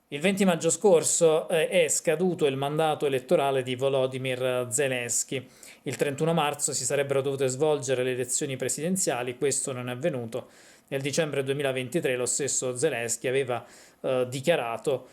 Il 20 maggio scorso è scaduto il mandato elettorale di Volodymyr Zelensky. Il 31 marzo si sarebbero dovute svolgere le elezioni presidenziali, questo non è avvenuto. Nel dicembre 2023 lo stesso Zelensky aveva dichiarato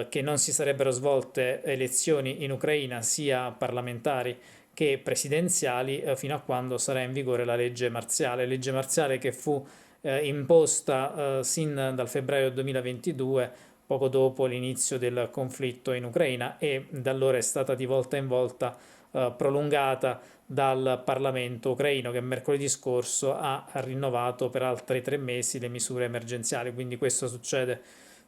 che non si sarebbero svolte elezioni in Ucraina sia parlamentari che presidenziali fino a quando sarà in vigore la legge marziale che fu imposta sin dal febbraio 2022, poco dopo l'inizio del conflitto in Ucraina, e da allora è stata di volta in volta prolungata dal Parlamento ucraino, che mercoledì scorso ha rinnovato per altri 3 mesi le misure emergenziali, quindi questo succede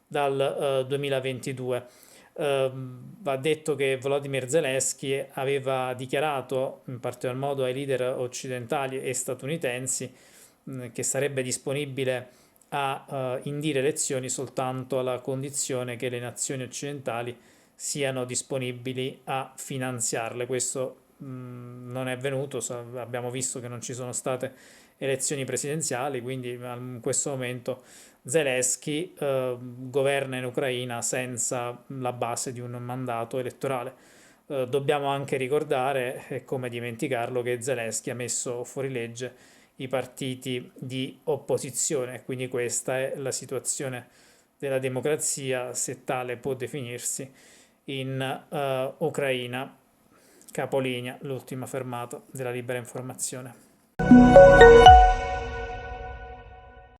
dal 2022. Va detto che Volodymyr Zelensky aveva dichiarato, in particolar modo ai leader occidentali e statunitensi, che sarebbe disponibile a indire elezioni soltanto alla condizione che le nazioni occidentali siano disponibili a finanziarle. Questo non è avvenuto, abbiamo visto che non ci sono state elezioni presidenziali, quindi in questo momento Zelensky governa in Ucraina senza la base di un mandato elettorale. Dobbiamo anche ricordare, e come dimenticarlo, che Zelensky ha messo fuori legge i partiti di opposizione, quindi questa è la situazione della democrazia, se tale può definirsi, in Ucraina, capolinea, l'ultima fermata della libera informazione.